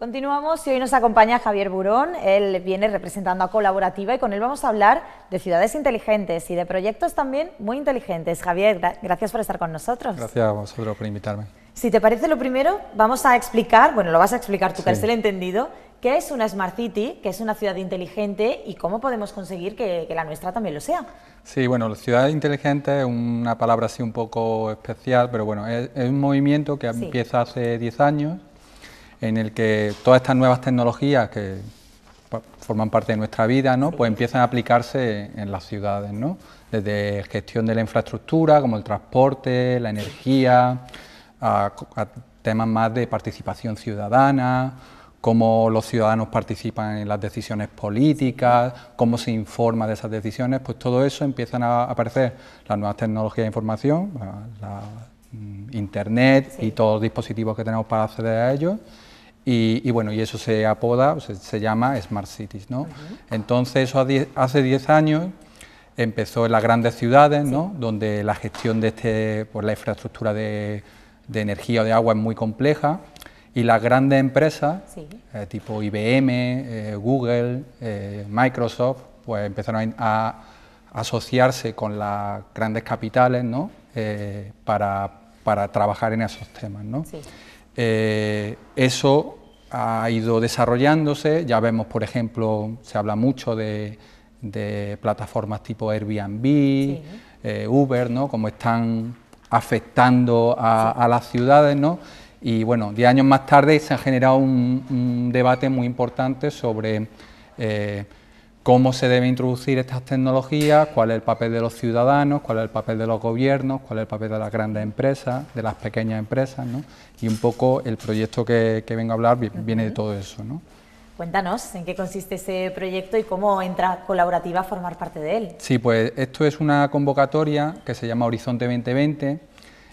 Continuamos y hoy nos acompaña Javier Burón. Él viene representando a Colaborativa y con él vamos a hablar de ciudades inteligentes y de proyectos también muy inteligentes. Javier, gracias por estar con nosotros. Gracias a vosotros por invitarme. Si te parece, lo primero vamos a explicar, bueno, lo vas a explicar tú, que Sí. has entendido, qué es una Smart City, qué es una ciudad inteligente y cómo podemos conseguir que la nuestra también lo sea. Sí, bueno, la ciudad inteligente es una palabra así un poco especial, pero bueno, es un movimiento que empieza hace 10 años, en el que todas estas nuevas tecnologías que forman parte de nuestra vida, ¿no? Pues empiezan a aplicarse en las ciudades, ¿no? Desde gestión de la infraestructura, como el transporte, la energía, a temas más de participación ciudadana, cómo los ciudadanos participan en las decisiones políticas, cómo se informa de esas decisiones, pues todo eso empiezan a aparecer las nuevas tecnologías de información, la Internet y todos los dispositivos que tenemos para acceder a ellos. Y bueno, y eso se apoda, se llama Smart Cities, ¿no? Entonces, eso hace 10 años empezó en las grandes ciudades, ¿no? Donde la gestión de pues la infraestructura de energía o de agua es muy compleja, y las grandes empresas, tipo IBM, Google, Microsoft, pues empezaron a asociarse con las grandes capitales, ¿no? Para trabajar en esos temas, ¿no? Eso ha ido desarrollándose, ya vemos, por ejemplo, se habla mucho de plataformas tipo Airbnb, Uber, ¿no? Cómo están afectando a las ciudades, ¿no? Y bueno, 10 años más tarde se ha generado un debate muy importante sobre cómo se debe introducir estas tecnologías, cuál es el papel de los ciudadanos, cuál es el papel de los gobiernos, cuál es el papel de las grandes empresas, de las pequeñas empresas, ¿no? Y un poco el proyecto que vengo a hablar viene de todo eso, ¿no? Cuéntanos en qué consiste ese proyecto y cómo entra Colaborativa a formar parte de él. Sí, pues esto es una convocatoria que se llama Horizonte 2020,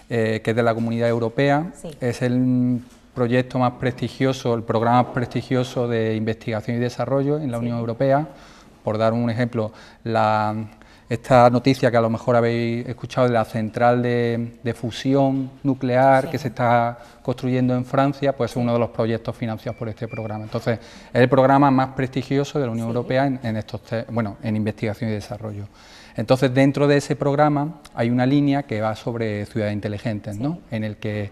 que es de la Comunidad Europea. Es el proyecto más prestigioso, el programa más prestigioso de investigación y desarrollo en la Unión Europea. Por dar un ejemplo, esta noticia que a lo mejor habéis escuchado de la central de fusión nuclear que se está construyendo en Francia, pues es uno de los proyectos financiados por este programa. Entonces, es el programa más prestigioso de la Unión Europea en investigación y desarrollo. Entonces, dentro de ese programa hay una línea que va sobre ciudades inteligentes, ¿no? En el que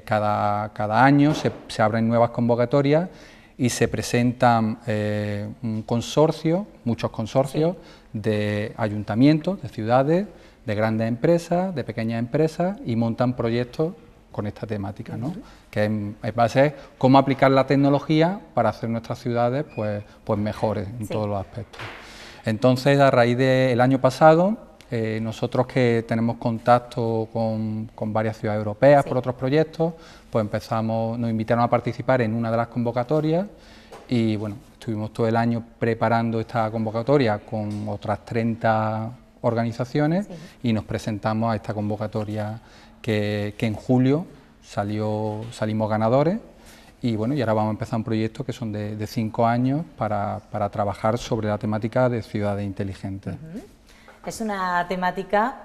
cada año se abren nuevas convocatorias y se presentan muchos consorcios de ayuntamientos, de ciudades, de grandes empresas, de pequeñas empresas, y montan proyectos con esta temática, ¿no? Que en base es cómo aplicar la tecnología para hacer nuestras ciudades pues mejores en todos los aspectos. Entonces, a raíz del año pasado, nosotros que tenemos contacto con varias ciudades europeas por otros proyectos, pues nos invitaron a participar en una de las convocatorias y bueno, estuvimos todo el año preparando esta convocatoria con otras 30 organizaciones y nos presentamos a esta convocatoria que en julio salimos ganadores. Y bueno, y ahora vamos a empezar un proyecto que son de 5 años para trabajar sobre la temática de ciudades inteligentes. Es una temática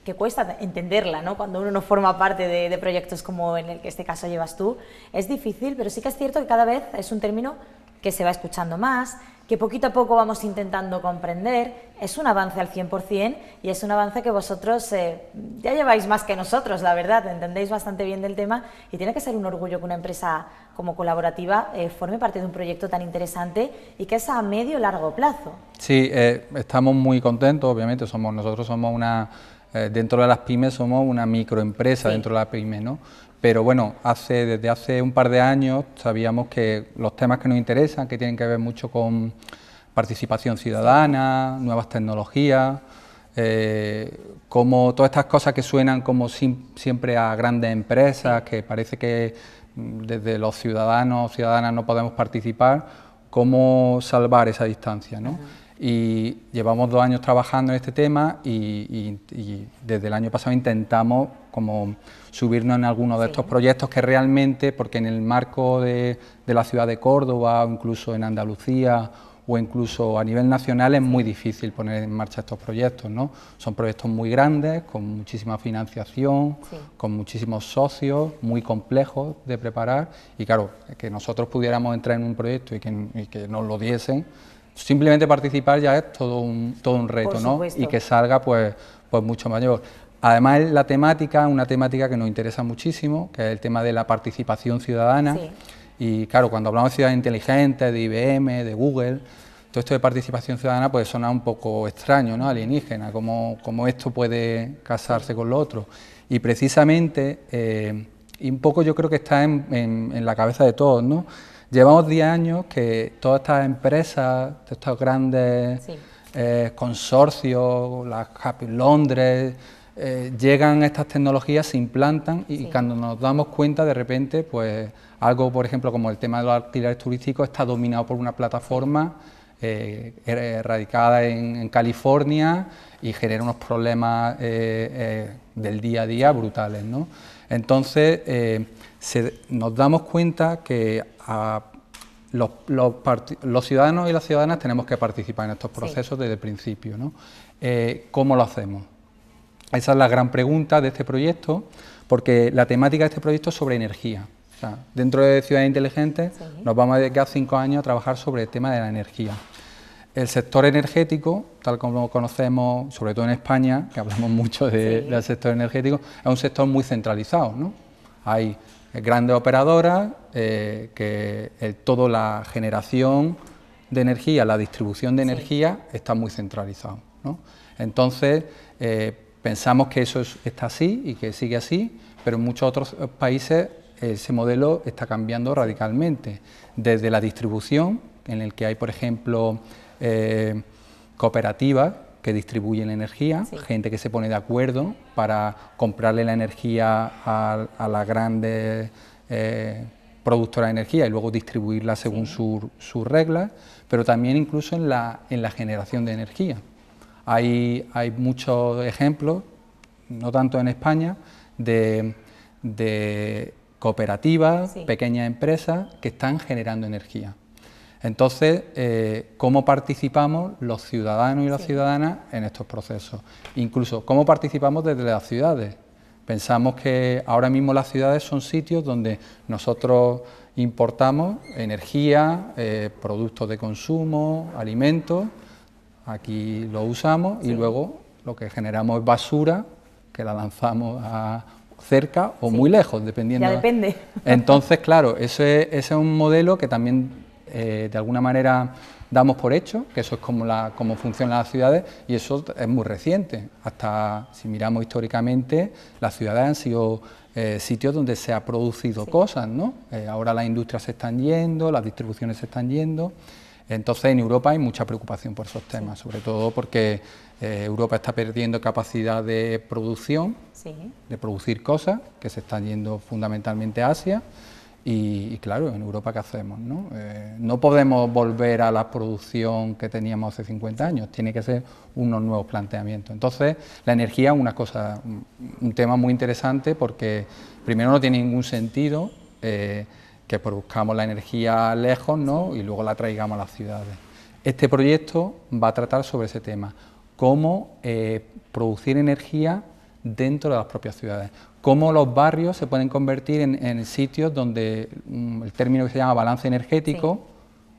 que cuesta entenderla, ¿no? Cuando uno no forma parte de proyectos como en el que este caso llevas tú. Es difícil, pero sí que es cierto que cada vez es un término que se va escuchando más, que poquito a poco vamos intentando comprender. Es un avance al 100% y es un avance que vosotros ya lleváis más que nosotros, la verdad, entendéis bastante bien del tema y tiene que ser un orgullo que una empresa como Colaborativa forme parte de un proyecto tan interesante y que es a medio o largo plazo. Sí, estamos muy contentos, obviamente, nosotros somos dentro de las pymes somos una microempresa dentro de la pyme, ¿no? Pero bueno, desde hace un par de años sabíamos que los temas que nos interesan, que tienen que ver mucho con participación ciudadana, nuevas tecnologías, como todas estas cosas que suenan como siempre a grandes empresas, que parece que desde los ciudadanas no podemos participar, cómo salvar esa distancia, ¿no? Y llevamos 2 años trabajando en este tema y desde el año pasado intentamos como subirnos en algunos de estos proyectos que realmente, porque en el marco de la ciudad de Córdoba o incluso en Andalucía o incluso a nivel nacional es muy difícil poner en marcha estos proyectos, ¿no? Son proyectos muy grandes, con muchísima financiación, con muchísimos socios, muy complejos de preparar, y claro, que nosotros pudiéramos entrar en un proyecto y que nos lo diesen, simplemente participar ya es todo un reto, ¿no? Y que salga pues mucho mayor. Además, la temática, una temática que nos interesa muchísimo, que es el tema de la participación ciudadana. Y claro, cuando hablamos de ciudades inteligentes, de IBM, de Google, todo esto de participación ciudadana puede sonar un poco extraño, ¿no? Alienígena, cómo esto puede casarse con lo otro. Y precisamente, y un poco yo creo que está en la cabeza de todos, ¿no? Llevamos 10 años que todas estas empresas, estos grandes consorcios, las Happy Londres, llegan estas tecnologías, se implantan y cuando nos damos cuenta de repente, pues algo, por ejemplo, como el tema de los alquileres turísticos está dominado por una plataforma radicada en California y genera unos problemas del día a día brutales, ¿no? Entonces, nos damos cuenta que los ciudadanos y las ciudadanas tenemos que participar en estos procesos desde el principio, ¿no? ¿Cómo lo hacemos? Esa es la gran pregunta de este proyecto, porque la temática de este proyecto es sobre energía. O sea, dentro de Ciudades Inteligentes nos vamos a dedicar 5 años a trabajar sobre el tema de la energía. El sector energético, tal como lo conocemos, sobre todo en España, que hablamos mucho del sector energético, es un sector muy centralizado, ¿no? Hay grandes operadoras que toda la generación de energía, la distribución de energía está muy centralizado, ¿no? Entonces, pensamos que eso está así y que sigue así, pero en muchos otros países ese modelo está cambiando radicalmente, desde la distribución, en el que hay, por ejemplo, cooperativas que distribuyen energía, gente que se pone de acuerdo para comprarle la energía a las grandes productoras de energía y luego distribuirla según sus reglas, pero también incluso en la generación de energía. Hay muchos ejemplos, no tanto en España, de cooperativas, pequeñas empresas que están generando energía. Entonces, ¿cómo participamos los ciudadanos y las ciudadanas en estos procesos? Incluso, ¿cómo participamos desde las ciudades? Pensamos que ahora mismo las ciudades son sitios donde nosotros importamos energía, productos de consumo, alimentos, aquí lo usamos y luego lo que generamos es basura que la lanzamos cerca o muy lejos, dependiendo. Ya depende. Entonces, claro, ese es un modelo que también de alguna manera damos por hecho, que eso es como funcionan las ciudades, y eso es muy reciente. Hasta, si miramos históricamente, las ciudades han sido sitios donde se ha producido cosas, ¿no? Ahora las industrias se están yendo, las distribuciones se están yendo. Entonces, en Europa hay mucha preocupación por esos temas, sobre todo porque Europa está perdiendo capacidad de producción, de producir cosas, que se están yendo fundamentalmente a Asia. Y claro, en Europa, ¿qué hacemos, no? No podemos volver a la producción que teníamos hace 50 años, tiene que ser unos nuevos planteamientos. Entonces, la energía es un tema muy interesante porque primero no tiene ningún sentido que produzcamos la energía lejos, ¿no? Y luego la traigamos a las ciudades. Este proyecto va a tratar sobre ese tema, cómo producir energía dentro de las propias ciudades, cómo los barrios se pueden convertir en sitios donde el término que se llama balance energético,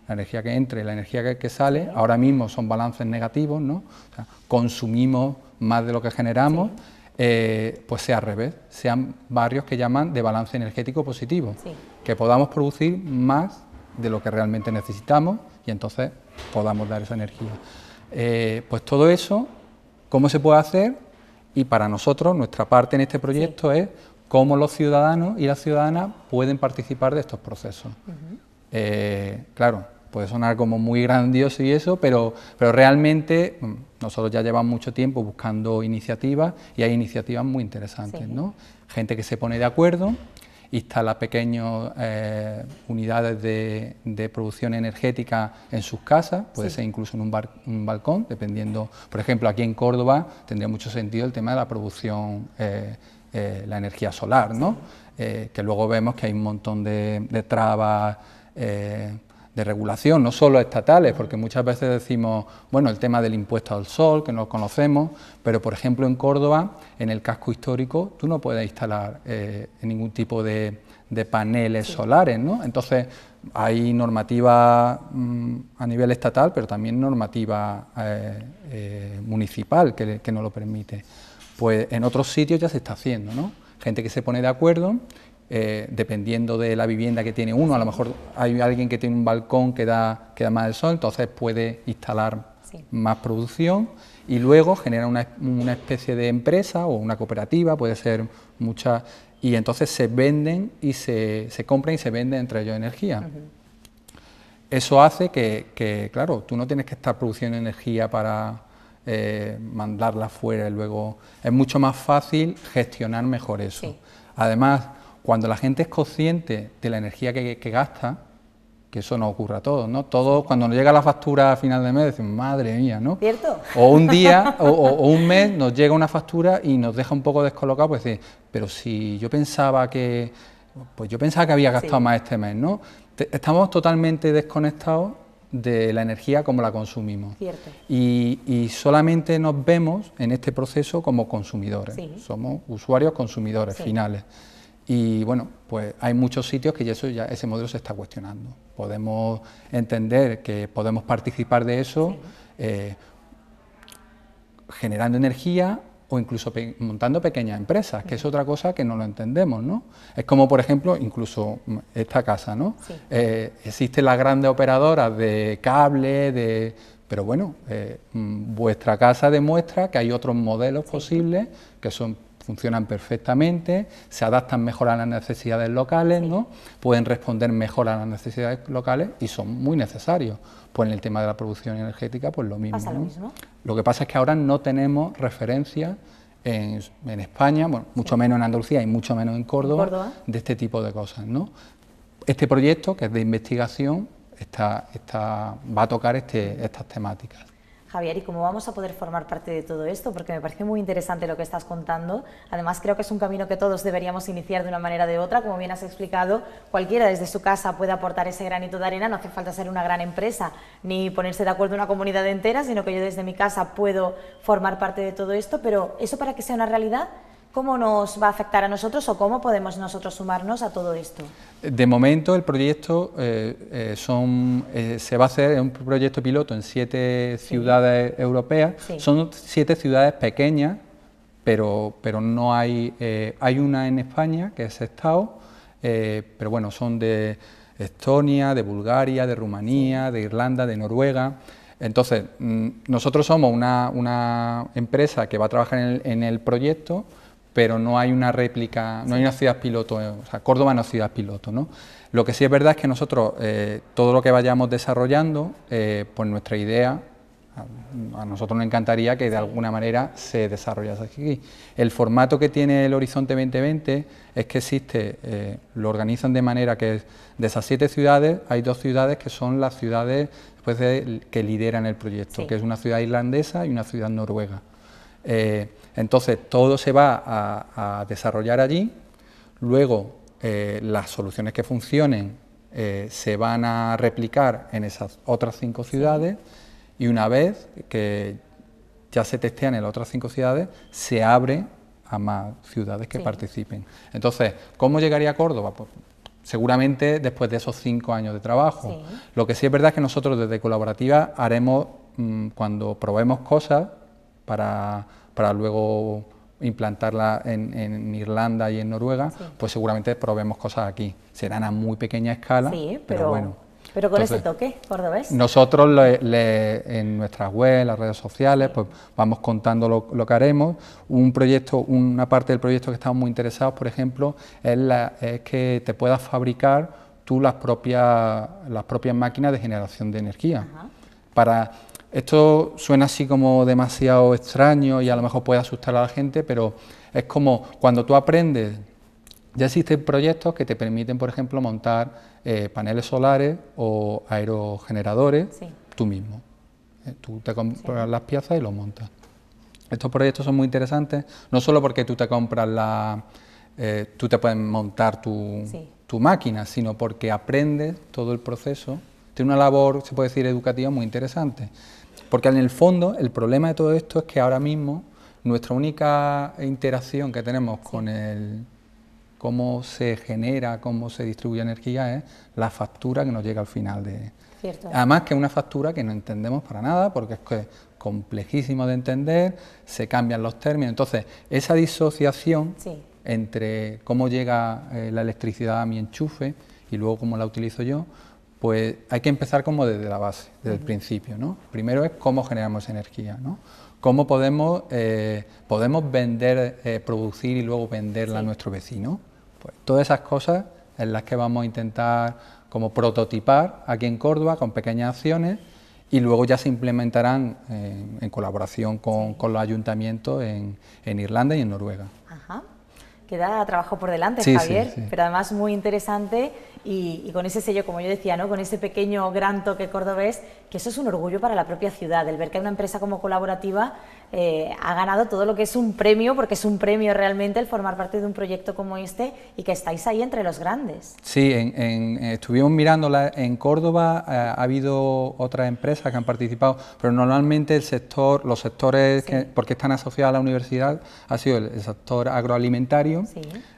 la energía que entra y la energía que sale, ahora mismo son balances negativos, ¿no? O sea, consumimos más de lo que generamos, pues sea al revés, sean barrios que llaman de balance energético positivo, que podamos producir más de lo que realmente necesitamos y entonces podamos dar esa energía. Pues todo eso, ¿cómo se puede hacer? Y para nosotros, nuestra parte en este proyecto es cómo los ciudadanos y las ciudadanas pueden participar de estos procesos. Claro, puede sonar como muy grandioso y eso, pero realmente nosotros ya llevamos mucho tiempo buscando iniciativas y hay iniciativas muy interesantes, ¿no? Gente que se pone de acuerdo, instala pequeñas unidades de producción energética en sus casas, puede ser incluso en un balcón, dependiendo. Por ejemplo, aquí en Córdoba tendría mucho sentido el tema de la producción, la energía solar, ¿no? Que luego vemos que hay un montón de trabas, de regulación, no solo estatales, porque muchas veces decimos, bueno, el tema del impuesto al sol, que no lo conocemos, pero por ejemplo en Córdoba, en el casco histórico, tú no puedes instalar ningún tipo de paneles solares, ¿no? Entonces hay normativa a nivel estatal, pero también normativa municipal que no lo permite. Pues en otros sitios ya se está haciendo, ¿no? Gente que se pone de acuerdo, dependiendo de la vivienda que tiene uno, a lo mejor hay alguien que tiene un balcón que da más el sol, entonces puede instalar más producción y luego genera una especie de empresa o una cooperativa, puede ser muchas, y entonces se venden y se compran y se venden entre ellos energía. Eso hace que, claro, tú no tienes que estar produciendo energía para mandarla fuera y luego es mucho más fácil gestionar mejor eso. Sí. Además, cuando la gente es consciente de la energía que gasta, que eso nos ocurre a todos, ¿no? Todos, cuando nos llega la factura a final de mes, decimos, madre mía, ¿no? ¿Cierto? O un día o un mes nos llega una factura y nos deja un poco descolocados, pues decir, pero si yo pensaba que, había gastado más este mes, ¿no? Estamos totalmente desconectados de la energía como la consumimos. Cierto. Y solamente nos vemos en este proceso como consumidores, somos usuarios consumidores finales. Y bueno, pues hay muchos sitios que ese modelo se está cuestionando. Podemos entender que podemos participar de eso generando energía o incluso montando pequeñas empresas, que es otra cosa que no lo entendemos, ¿no? Es como, por ejemplo, incluso esta casa, ¿no? Existen las grandes operadoras de cable, pero bueno, vuestra casa demuestra que hay otros modelos posibles que funcionan perfectamente, se adaptan mejor a las necesidades locales, ¿no? Pueden responder mejor a las necesidades locales y son muy necesarios. Pues en el tema de la producción energética, pues lo mismo, ¿no? Lo mismo. Lo que pasa es que ahora no tenemos referencia en España, bueno, mucho menos en Andalucía y mucho menos en Córdoba, de este tipo de cosas, ¿no? Este proyecto, que es de investigación, va a tocar estas temáticas. Javier, ¿y cómo vamos a poder formar parte de todo esto? Porque me parece muy interesante lo que estás contando. Además, creo que es un camino que todos deberíamos iniciar de una manera o de otra. Como bien has explicado, cualquiera desde su casa puede aportar ese granito de arena. No hace falta ser una gran empresa ni ponerse de acuerdo una comunidad entera, sino que yo desde mi casa puedo formar parte de todo esto. Pero eso, para que sea una realidad, ¿cómo nos va a afectar a nosotros o cómo podemos nosotros sumarnos a todo esto? De momento el proyecto se va a hacer un proyecto piloto en 7 ciudades europeas. Son 7 ciudades pequeñas, pero no hay una en España que es Sestao, pero bueno, son de Estonia, de Bulgaria, de Rumanía, de Irlanda, de Noruega. Entonces, nosotros somos una empresa que va a trabajar en el proyecto, pero no hay una réplica, no hay una ciudad piloto, o sea, Córdoba no es ciudad piloto, ¿no? Lo que sí es verdad es que nosotros, todo lo que vayamos desarrollando, pues nuestra idea, a nosotros nos encantaría que de alguna manera se desarrollase aquí. El formato que tiene el Horizonte 2020 es que lo organizan de manera que de esas 7 ciudades, hay 2 ciudades que son las ciudades que lideran el proyecto, que es una ciudad irlandesa y una ciudad noruega. Entonces todo se va a desarrollar allí, luego las soluciones que funcionen se van a replicar en esas otras 5 ciudades y una vez que ya se testean en las otras 5 ciudades se abre a más ciudades que participen. Entonces, ¿cómo llegaría a Córdoba? Pues, seguramente después de esos 5 años de trabajo. Lo que sí es verdad es que nosotros desde Colaborativa haremos, cuando probemos cosas, para luego implantarla en Irlanda y en Noruega, pues seguramente probemos cosas aquí. Serán a muy pequeña escala, pero bueno. Pero con ese toque cordobés. Nosotros en nuestras webs, las redes sociales, pues vamos contando lo que haremos. Una parte del proyecto que estamos muy interesados, por ejemplo, es que te puedas fabricar tú las propias máquinas de generación de energía. Esto suena así como demasiado extraño y a lo mejor puede asustar a la gente, pero es como cuando tú aprendes, ya existen proyectos que te permiten, por ejemplo, montar paneles solares o aerogeneradores tú mismo. Tú te compras las piezas y los montas. Estos proyectos son muy interesantes, no solo porque tú te compras tú te puedes montar tu máquina, sino porque aprendes todo el proceso, tiene una labor, se puede decir, educativa muy interesante. Porque en el fondo, el problema de todo esto es que ahora mismo nuestra única interacción que tenemos con el cómo se genera, cómo se distribuye energía es la factura que nos llega al final de... Cierto. Además que es una factura que no entendemos para nada porque es que es complejísimo de entender, se cambian los términos, entonces esa disociación entre cómo llega la electricidad a mi enchufe y luego cómo la utilizo yo, pues hay que empezar como desde la base, desde el principio, ¿no? Primero es cómo generamos energía, ¿no? Cómo podemos vender, producir y luego venderla a nuestro vecino. Pues todas esas cosas en las que vamos a intentar como prototipar aquí en Córdoba con pequeñas acciones y luego ya se implementarán en colaboración con los ayuntamientos en Irlanda y en Noruega. Ajá. Queda trabajo por delante, sí, Javier, sí. pero además muy interesante y con ese sello, como yo decía, ¿no? Con ese pequeño gran toque cordobés, que eso es un orgullo para la propia ciudad, el ver que una empresa como Colaborativa ha ganado todo lo que es un premio, porque es un premio realmente el formar parte de un proyecto como este y que estáis ahí entre los grandes. Sí, estuvimos mirándola en Córdoba, ha habido otras empresas que han participado, pero normalmente los sectores, porque están asociados a la universidad, ha sido el sector agroalimentario,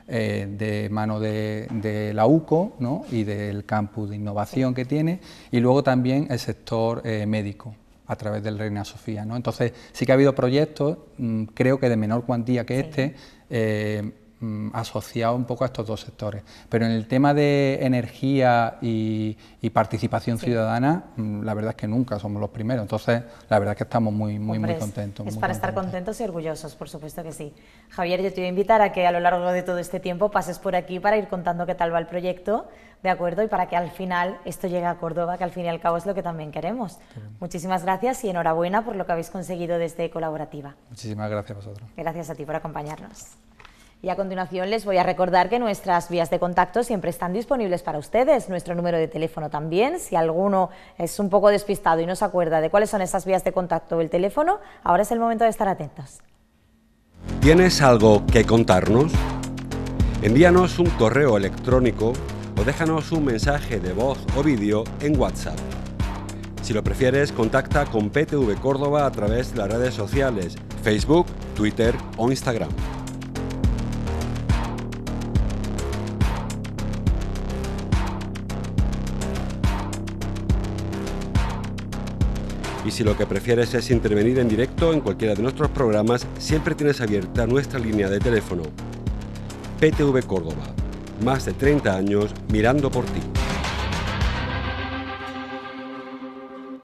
de mano de la UCO, ¿no? Y del campus de innovación que tiene, y luego también el sector médico, a través del Reina Sofía, ¿no? Entonces sí que ha habido proyectos, creo que de menor cuantía que este, asociado un poco a estos dos sectores, pero en el tema de energía y participación ciudadana, la verdad es que nunca somos los primeros, entonces la verdad es que estamos muy contentos. Es para estar contentos y orgullosos, por supuesto que sí. Javier, yo te voy a invitar a que a lo largo de todo este tiempo pases por aquí para ir contando qué tal va el proyecto, ¿de acuerdo? Y para que al final esto llegue a Córdoba, que al fin y al cabo es lo que también queremos. Muchísimas gracias y enhorabuena por lo que habéis conseguido desde Colaborativa. Muchísimas gracias a vosotros. Gracias a ti por acompañarnos. Y a continuación les voy a recordar que nuestras vías de contacto siempre están disponibles para ustedes, nuestro número de teléfono también, si alguno es un poco despistado y no se acuerda de cuáles son esas vías de contacto o el teléfono, ahora es el momento de estar atentos. ¿Tienes algo que contarnos? Envíanos un correo electrónico o déjanos un mensaje de voz o vídeo en WhatsApp. Si lo prefieres, contacta con PTV Córdoba a través de las redes sociales, Facebook, Twitter o Instagram. Y si lo que prefieres es intervenir en directo en cualquiera de nuestros programas, siempre tienes abierta nuestra línea de teléfono. PTV Córdoba, más de 30 años mirando por ti.